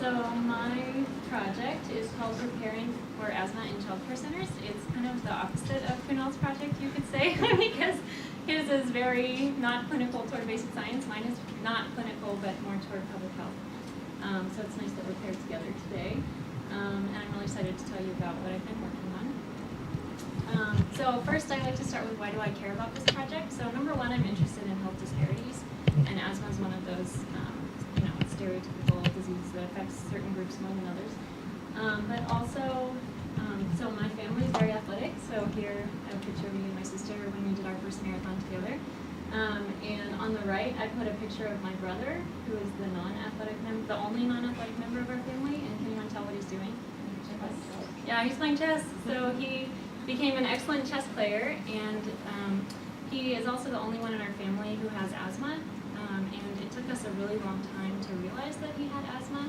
So my project is called Preparing for Asthma in Childcare Centers. It's kind of the opposite of Kunal's project, you could say, because his is very not clinical toward basic science. Mine is not clinical, but more toward public health. So it's nice that we're paired together today. And I'm really excited to tell you about what I've been working on. So first, I like to start with why do I care about this project. So number one, I'm interested in health disparities, and asthma is one of those stereotypical diseases that affects certain groups more than others. But also, so my family is very athletic. So here I have a picture of me and my sister when we did our first marathon together. And on the right, I put a picture of my brother, who is the the only non-athletic member of our family. And can anyone tell what he's doing? Yeah, he's playing chess. So he became an excellent chess player, and he is also the only one in our family who has asthma. And it took us a really long time to realize that he had asthma.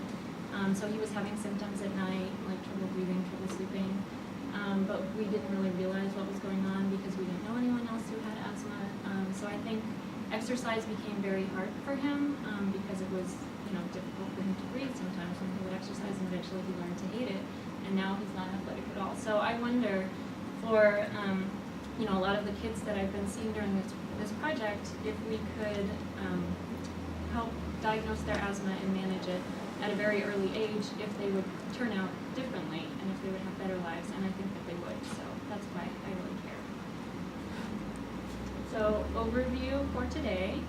So he was having symptoms at night, like trouble breathing, trouble sleeping. But we didn't really realize what was going on because we didn't know anyone else who had asthma. So I think exercise became very hard for him because it was difficult for him to breathe sometimes when he would exercise, and eventually he learned to hate it. And now he's not athletic at all. So I wonder for a lot of the kids that I've been seeing during this project, if we could help diagnose their asthma and manage it at a very early age, if they would turn out differently and if they would have better lives, and I think that they would, so that's why I really care. So overview for today,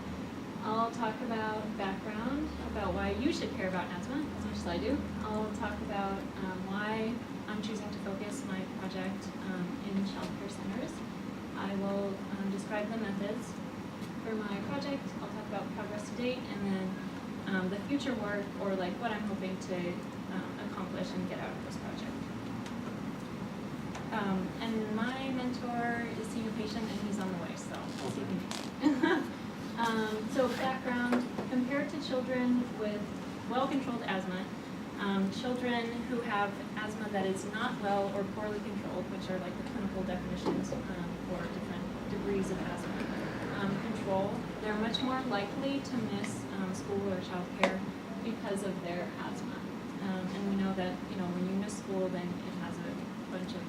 I'll talk about background, about why you should care about asthma, as much as I do. I'll talk about why I'm choosing to focus my project in childcare centers. I will describe the methods for my project. I'll talk about progress to date, and then the future work, or like what I'm hoping to accomplish and get out of this project. And my mentor is seeing a patient, and he's on the way, so we'll see if he makes it. So background, compared to children with well-controlled asthma, children who have asthma that is not well or poorly controlled, which are like the clinical definitions for different degrees of asthma control, they're much more likely to miss school or childcare because of their asthma. And we know that when you miss school, then it has a bunch of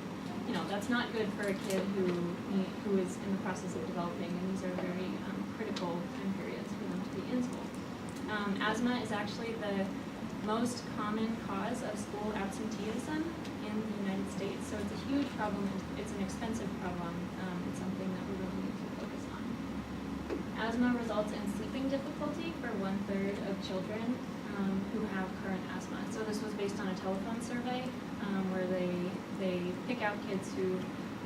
that's not good for a kid who is in the process of developing, and these are very critical time periods for them to be in school. Asthma is actually the most common cause of school absenteeism in the United States, so it's a huge problem. It's an expensive problem. It's something that we really need to focus on. Asthma results in sleeping difficulty for 1/3 of children who have current asthma. So this was based on a telephone survey where they pick out kids who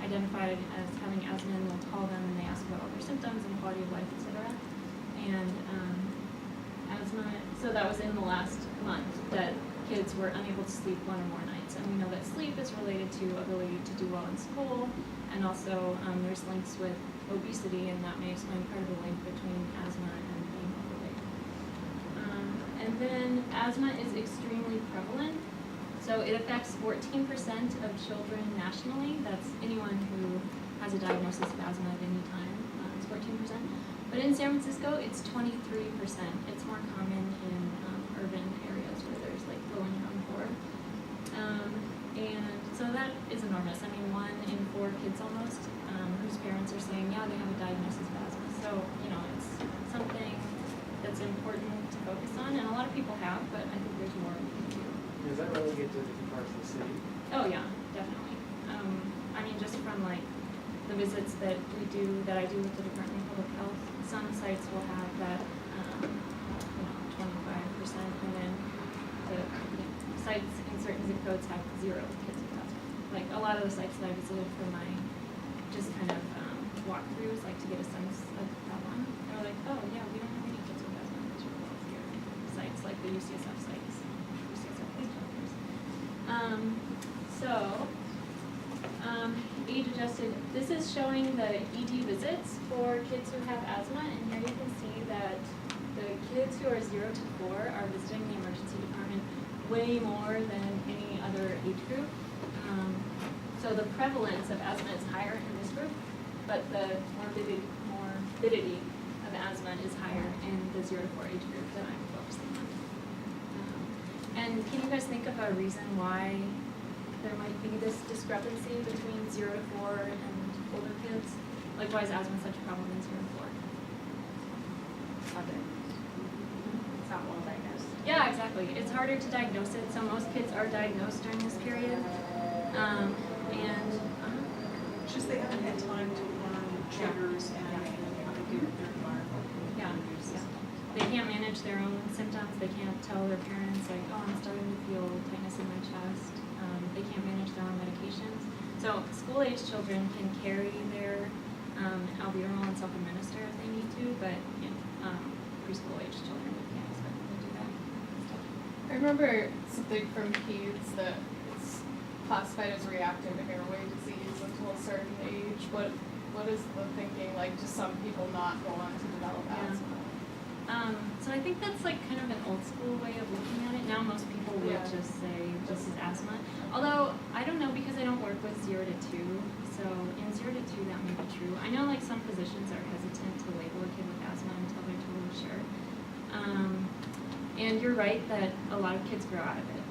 identified as having asthma, and they'll call them and they ask about all their symptoms and quality of life, etc. And asthma, so that was in the last month that kids were unable to sleep 1 or more nights. And we know that sleep is related to ability to do well in school, and also there's links with obesity, and that may explain part of the link between asthma and being overweight. And then asthma is extremely prevalent. So it affects 14% of children nationally. That's anyone who has a diagnosis of asthma at any time. It's 14%. But in San Francisco, it's 23%. It's more common in urban areas where there's like low income poor. And so that is enormous. I mean, 1 in 4 kids almost whose parents are saying, yeah, they have a diagnosis of asthma. So, it's something that's important to focus on, and a lot of people have, but I think there's more we can do. Does that relegate to different parts of the city? Oh yeah, definitely. I mean, just from like the visits that I do with the Department of Public Health, some sites will have that 25%, and then the sites in certain zip codes have 0 kids with asthma. Like a lot of the sites that I visited for my just kind of walkthroughs, like to get a sense of the problem, they're like, oh yeah, we don't have any kids with asthma. It's really well here. Sites like the UCSF sites. Age-adjusted, this is showing the ED visits for kids who have asthma, and here you can see that the kids who are 0 to 4 are visiting the emergency department way more than any other age group. So the prevalence of asthma is higher in this group, but the morbidity of asthma is higher in the 0 to 4 age group that I'm focusing on. And And can you guys think of a reason why there might be this discrepancy between 0 to 4 and older kids? Like, why is asthma such a problem in 0 to 4? It's not well diagnosed. Yeah, exactly. It's harder to diagnose it, so most kids are diagnosed during this period. It's just they haven't had time to learn triggers and how to do their environment. Yeah. They can't manage their own symptoms. They can't tell their parents, like, oh, I'm starting to feel tightness in my chest. They can't manage their own medications. So school-age children can carry their albuterol and self-administer if they need to, but preschool-age children, we can't expect them to do that. I remember something from PEDS that it's classified as reactive airway disease until a certain age. What is the thinking, like, do some people not go on to develop Yeah. asthma? So I think that's like kind of an old school way of looking at it. Now most people would Yeah. just say this is asthma. Although I don't know because I don't work with 0 to 2. So in 0 to 2 that may be true. I know like some physicians are hesitant to label a kid with asthma until they're totally sure. And you're right that a lot of kids grow out of it.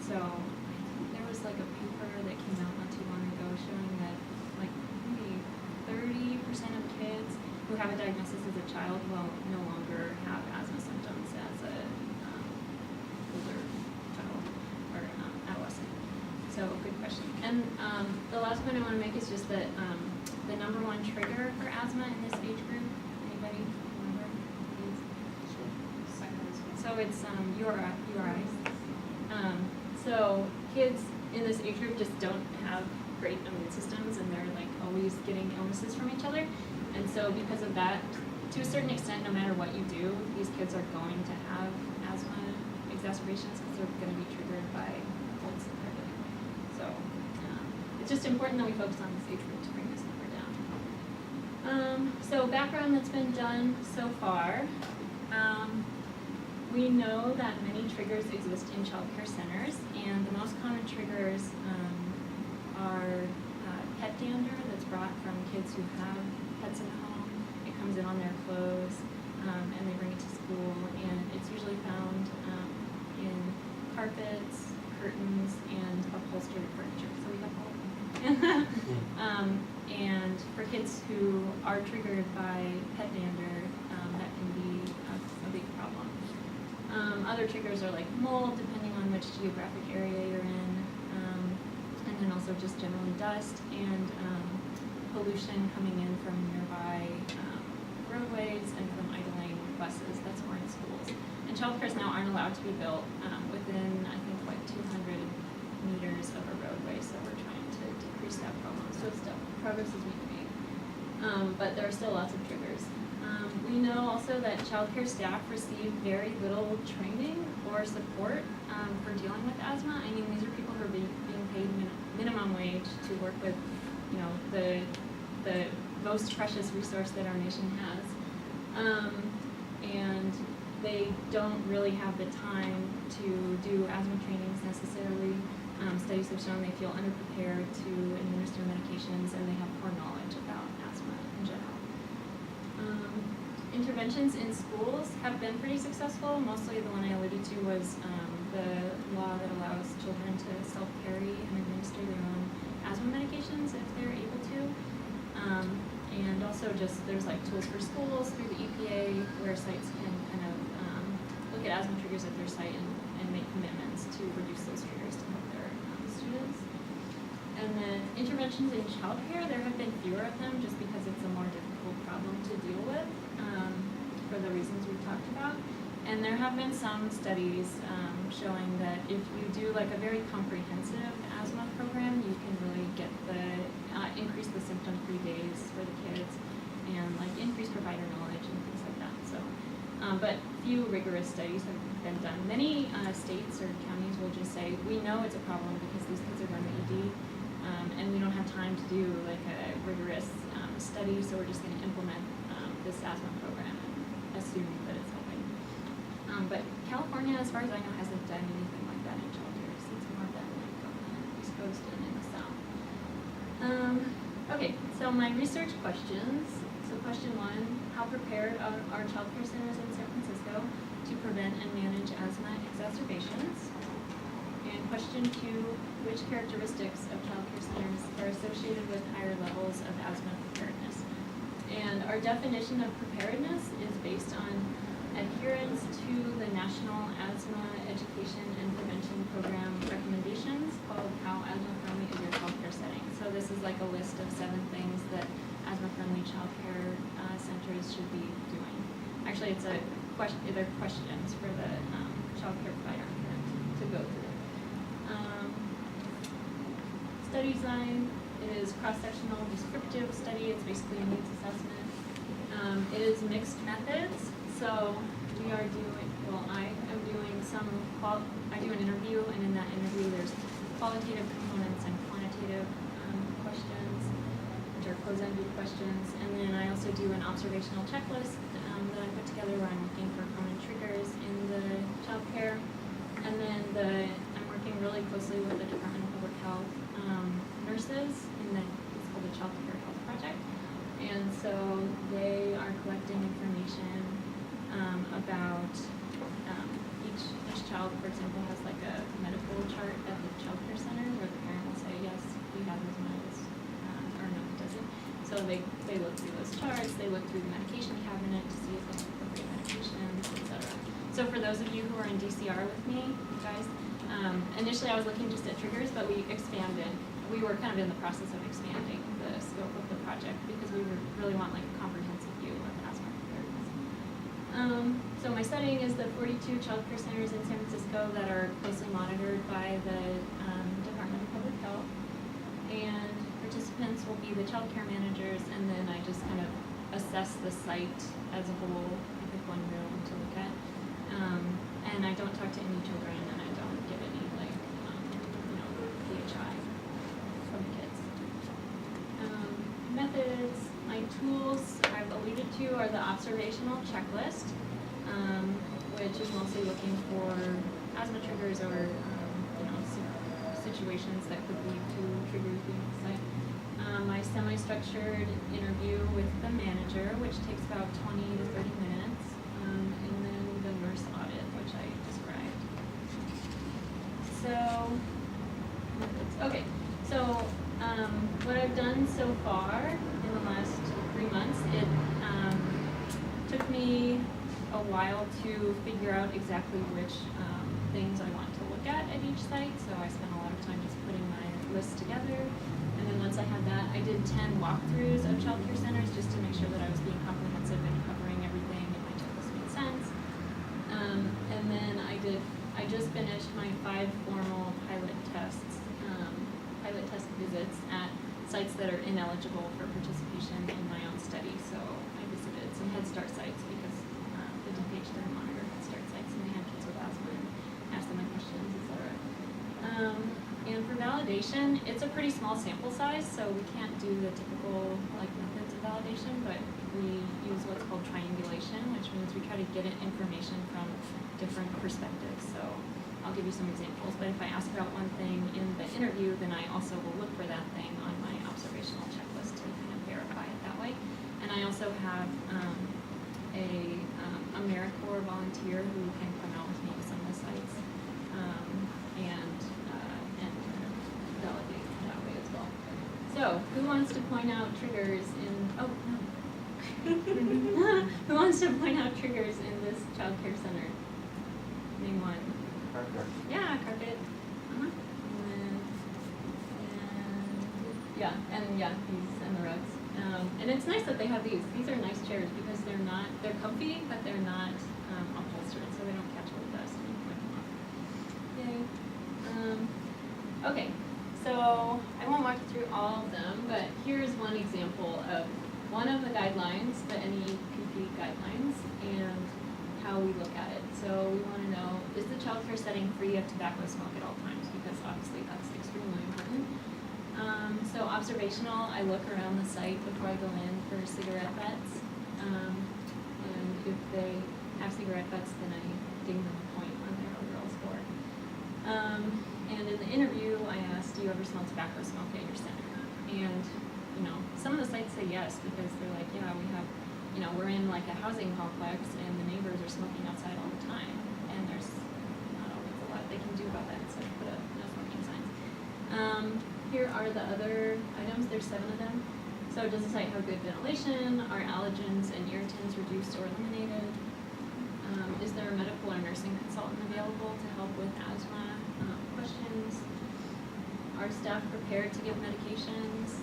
So I think there was like a paper that came out not too long ago showing that like maybe 30% of kids who have a diagnosis as a child will no longer have asthma symptoms as a older child or adolescent. So good question. And the last point I want to make is just that the number one trigger for asthma in this age group, anybody remember? So it's URIs. So kids in this age group just don't have great immune systems and they're like always getting illnesses from each other. And so because of that, to a certain extent, no matter what you do, these kids are going to have asthma exacerbations because they're going to be triggered by colds that they're getting. So it's just important that we focus on this age group to bring this number down. So background that's been done so far. We know that many triggers exist in child care centers, and the most common triggers are pet dander that's brought from kids who have pets at home. It comes in on their clothes, and they bring it to school, and it's usually found in carpets, curtains, and upholstered furniture. So we have all of them. And for kids who are triggered by pet dander, that can be a big problem. Other triggers are like mold, depending on which geographic area you're in, and then also just generally dust and pollution coming in from nearby roadways and from idling buses. That's more in schools. And childcares now aren't allowed to be built within, I think, like 200 meters of a roadway, so we're trying to decrease that problem. So still, progress is being made. But there are still lots of triggers. We know also that childcare staff receive very little training or support for dealing with asthma. I mean, these are people who are being paid minimum wage to work with, you know, the most precious resource that our nation has. And they don't really have the time to do asthma trainings necessarily. Studies have shown they feel underprepared to administer medications and they have poor knowledge about asthma in general. Interventions in schools have been pretty successful. Mostly the one I alluded to was the law that allows children to self-carry and administer their own asthma medications if they're able to. And also just there's like tools for schools through the EPA where sites can kind of look at asthma triggers at their site and make commitments to reduce those triggers to help their students. And then interventions in childcare, there have been fewer of them just because it's a more difficult problem to deal with for the reasons we've talked about. And there have been some studies showing that if you do like a very comprehensive asthma program, you can really get increase the symptom-free days for the kids and like increase provider knowledge and things like that. So, but few rigorous studies have been done. Many states or counties will just say, we know it's a problem because these kids are going to ED and we don't have time to do like a rigorous study, so we're just going to implement this asthma program and assume that it's helping. But California, as far as I know, hasn't done anything like that in childcare. It's more been like on the East Coast and in the South. Okay, so my research questions. So question 1, how prepared are childcare centers in San Francisco to prevent and manage asthma exacerbations? question 2, which characteristics of childcare centers are associated with higher levels of asthma preparedness? And our definition of preparedness is based on adherence to the National Asthma Education and Prevention Program recommendations called How Asthma Friendly is Your Childcare Setting. So this is like a list of 7 things that asthma-friendly childcare centers should be doing. Actually, it's a question. They're questions for the childcare provider to go through. Study design is cross-sectional descriptive study. It's basically a needs assessment. It is mixed methods. So we are doing, well, I am doing I do an interview, and in that interview there's qualitative components and quantitative questions, which are close-ended questions. And then I also do an observational checklist that I put together where I'm looking for common triggers in the childcare. And then I'm working really closely with the Department of Public Health nurses it's called the Childcare Health Project. And so they are collecting information about each child, for example, has like a medical chart at the childcare center where the parent will say, yes, he has asthma, or no, he doesn't. So they look through those charts, they look through the medication cabinet to see if they have appropriate medications, etc. So for those of you who are in DCR with me, you guys, initially I was looking just at triggers, but we expanded. We were kind of in the process of expanding the scope of the project because we really want like a comprehensive view of asthma preparedness. So my setting is the 42 childcare centers in San Francisco that are closely monitored by the Department of Public Health. And participants will be the childcare managers, and then I just kind of assess the site as a whole. I pick one room to look at. And I don't talk to any children, and I don't get any PHI from the kids. Methods, my tools I've alluded to are the observational checklist, which is mostly looking for asthma triggers or situations that could lead to triggers being on site. My semi-structured interview with the manager, which takes about 20 to 30 minutes, and then the nurse audit, which I described. So what I've done so far in the last 3 months, it took me a while to figure out exactly which things I want to look at each site. So I spent a lot of time just putting my list together. And then once I had that, I did 10 walkthroughs of childcare centers just to make sure that I was being comprehensive and covering everything and my checklist made sense. And then I just finished my 5 formal pilot test visits at sites that are ineligible for participation in my own study. So I visited some Head Start sites because the DPH didn't monitor Head Start sites, and they had kids with asthma and asked them my questions, etc. And for validation, it's a pretty small sample size, so we can't do the typical methods of validation, but we use what's called triangulation, which means we try to get information from different perspectives. So I'll give you some examples, but if I ask about one thing in the interview, then I also will look for that thing on my observational checklist to kind of verify it that way. And I also have a AmeriCorps volunteer who can come out with me to some of the sites and validate that way as well. So who wants to point out triggers in, who wants to point out triggers in this childcare center? Name one. Carpet. Yeah, carpet. These and the rugs. And it's nice that they have these. These are nice chairs because they're comfy, but they're not upholstered, so they don't catch all the dust when you wipe them off. Yay. Okay, so I won't walk through all of them, but here's one example of one of the guidelines, the NEPP guidelines, and how we look at it. So we want to know, is the childcare setting free of tobacco smoke at all times? Because obviously that's extremely important. So observational, I look around the site before I go in for cigarette butts. And if they have cigarette butts, then I ding them a point on their overall score. And in the interview, I asked, do you ever smell tobacco smoke at your center? And, some of the sites say yes, because they're like, yeah, we have, we're in like a housing complex and the neighbors are smoking outside all the time. And there's not always a lot they can do about that, so I put a Here are the other items, there's 7 of them. So does the site have good ventilation? Are allergens and irritants reduced or eliminated? Is there a medical or nursing consultant available to help with asthma questions? Are staff prepared to give medications?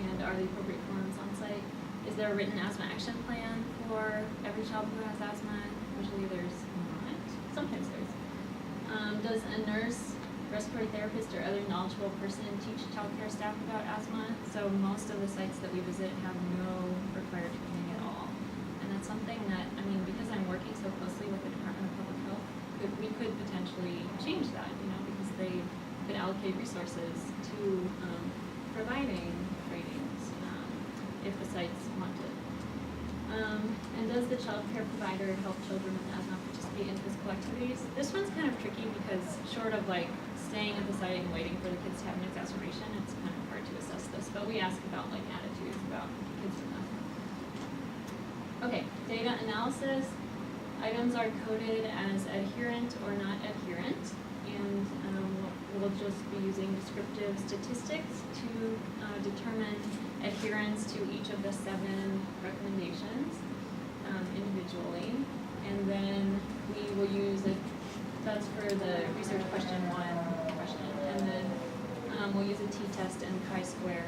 And are the appropriate forms on site? Is there a written asthma action plan for every child who has asthma? Usually there's not. Sometimes there's. Does a nurse, respiratory therapist, or other knowledgeable person teach childcare staff about asthma? So most of the sites that we visit have no required training at all. And that's something that, I mean, because I'm working so closely with the Department of Public Health, we could potentially change that, you know, because they could allocate resources to providing trainings if the sites wanted. And does the child care provider help children with asthma participate in physical activities? This one's kind of tricky because short of like staying at the site and waiting for the kids to have an exacerbation, it's kind of hard to assess this, but we ask about like attitudes about kids with asthma. Okay, data analysis. Items are coded as adherent or not adherent, and we'll just be using descriptive statistics to determine adherence to each of the 7 recommendations individually. And then we will use it, that's for the research question 1 question, and then we'll use a t-test and chi-square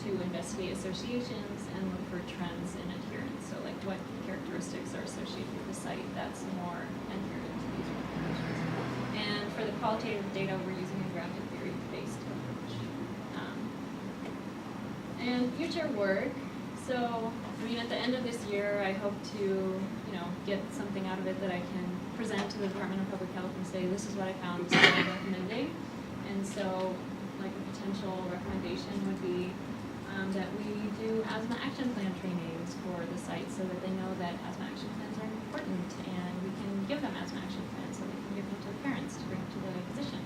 to investigate associations and look for trends in adherence. So like what characteristics are associated with the site that's more adherent to these recommendations. And for the qualitative data, we're using a grounded theory-based approach. And future work. So, I mean, at the end of this year, I hope to, you know, get something out of it that I can present to the Department of Public Health and say, this is what I found, this is what I'm recommending. And so, like a potential recommendation would be that we do asthma action plan trainings for the site so that they know that asthma action plans are important, and we can give them asthma action plans so they can give them to the parents to bring to the physician.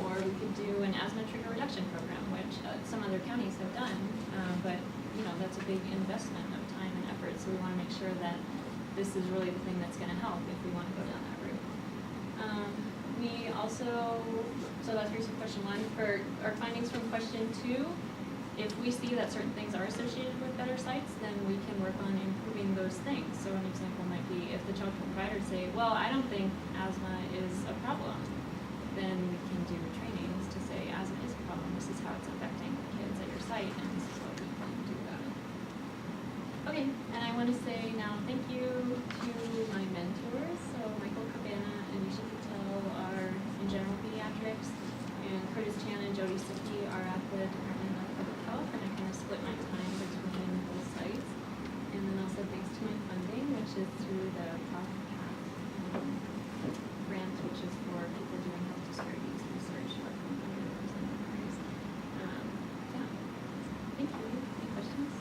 Or we could do an asthma trigger reduction program, which some other counties have done, but you know, that's a big investment of time and effort, so we want to make sure that this is really the thing that's going to help if we want to go down that route. We also, so that's research question 1. For our findings from question 2, if we see that certain things are associated with better sites, then we can work on improving those things. So an example might be if the child care providers say, well, I don't think asthma is a problem, then we can do trainings to say asthma is a problem, this is how it's affecting the kids at your site, and this is what we can do about it. Okay, and I want to say now thank you to my mentors. So Michael Cabana and Nisha Patel are in general pediatrics, and Curtis Chan and Jody Sicky are at the Department of Public Health, and I kind of split my time between both sites. And then also thanks to my funding, which is through the Path grant, which is for people doing health disparities research or companies and enterprise. Yeah. Thank you. Any questions?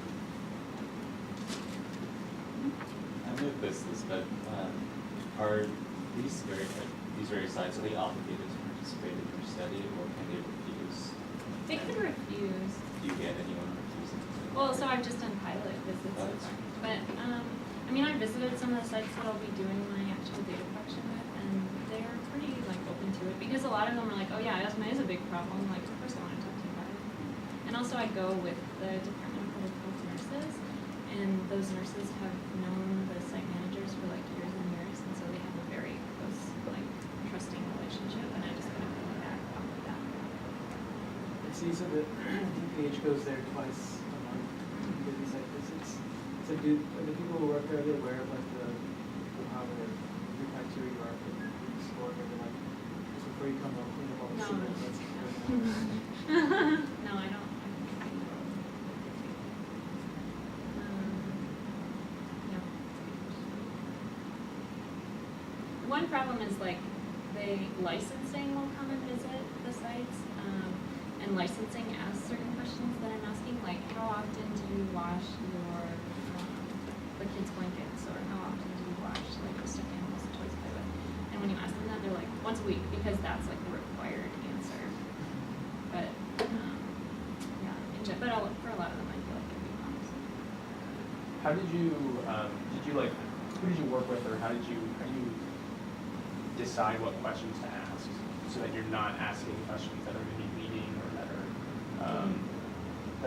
I moved this, but are these various sites, are they obligated to participate in your study, or can they refuse? They could refuse. Do you get anyone refusing? Well, so I've just done pilot visits so far. But, I mean, I visited some of the sites that I'll be doing my actual data collection with, and they're pretty, like, open to it. Because a lot of them are like, oh yeah, asthma is a big problem. Like, of course I want to talk to you about it. And also I go with the Department of Public Health nurses, and those nurses have known the site managers for, like, years and years, and so they have a very close, like, trusting relationship, and I just kind of piggyback off of that. And so you said that DPH goes there twice a month to do these site visits. So are the people who work there, are they aware of like how the criteria you are for scoring, or like just before you come up, clean up all the No. shit? No, I don't. No. One problem is like licensing will come and visit the sites, and licensing asks certain questions that I'm asking, like how often do you wash your the kids' blankets, or how often do you wash like the stuffed animals the toys play with? And when you ask them that, they're like once a week, because that's like the required answer. But yeah, but for a lot of them, I feel like it'd be honest. How did you like, who did you work with, or how do you decide what questions to ask, so that you're not asking questions that are going to be leading or that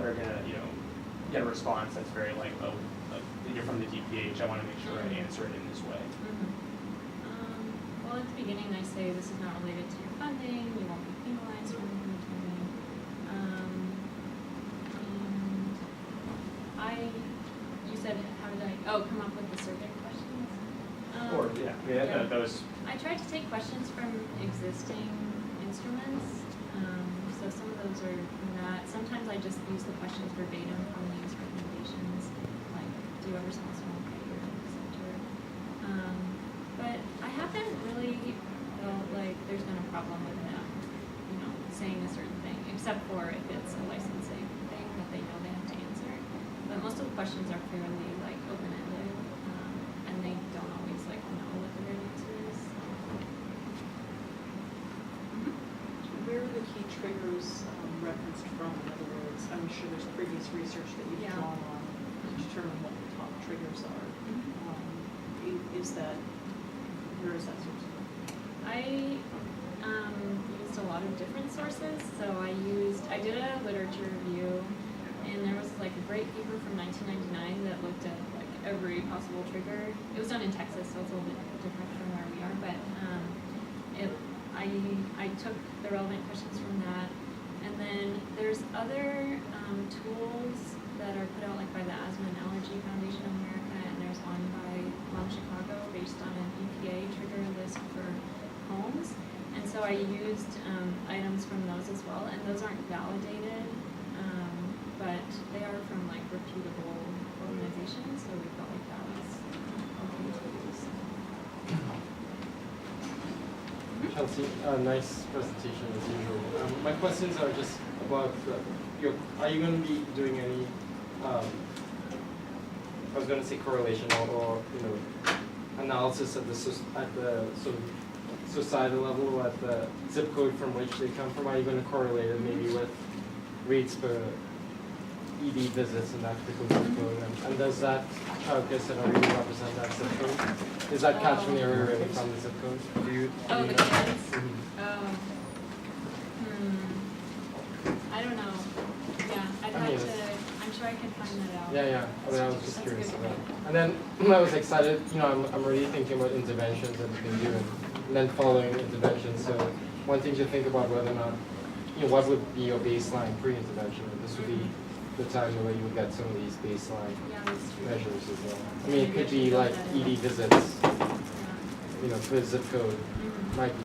are going to, you know, get a response that's very like, oh, like, you're from the DPH, I want to make sure I answer it in this way. Well, at the beginning, I say this is not related to your funding, you won't be penalized for anything you're doing. You said, how did I, come up with the survey questions? Or, yeah. Those. I tried to take questions from existing instruments, so some of those are from that. Sometimes I just use the questions verbatim from these recommendations, like, do you ever smell smoke at your center? But I haven't really felt like there's been a problem with them, you know, saying a certain thing, except for if it's a licensing thing that they know they have to answer. But most of the questions are fairly like open-ended, and they don't always like know what the right answer is. Where are the key triggers referenced from? In other words, I'm sure there's previous research that you've Yeah. drawn on to determine what the top triggers are. Is that, where is that source from? I used a lot of different sources. So I did a literature review, and there was like a great paper from 1999 that looked at like every possible trigger. It was done in Texas, so it's a little bit different from where we are, but I took the relevant questions from that. And then there's other tools that are put out like by the Asthma and Allergy Foundation of America, and there's one by Lung Chicago based on an EPA trigger list for homes. And so I used items from those as well, and those aren't validated, but they are from like reputable organizations, so we felt like that was okay to use. Chelsea, nice presentation as usual. My questions are just about are you going to be doing any, I was going to say correlation or you know, analysis at the sort of societal level at the zip code from which they come from? Are you going to correlate it maybe with rates per ED visits in that particular zip code? And does that childcare center really represent that zip code? Is that catchment area really from the zip code? Do you The know? kids? Mhm. I don't know. Yeah, I'd I have mean, to, I'm sure I can find that out. Yeah. I mean, I was just That's curious good. about it. And then I was excited, you know, I'm already thinking about interventions that you can do and then following interventions. So one thing to think about whether or not, you know, what would be your baseline pre-intervention? This would be the time where you would get some of these baseline Yeah, that's true. measures as well. I mean, it Maybe I could should be build like that in. ED visits, Yeah. you know, per zip code. Mhm. Might be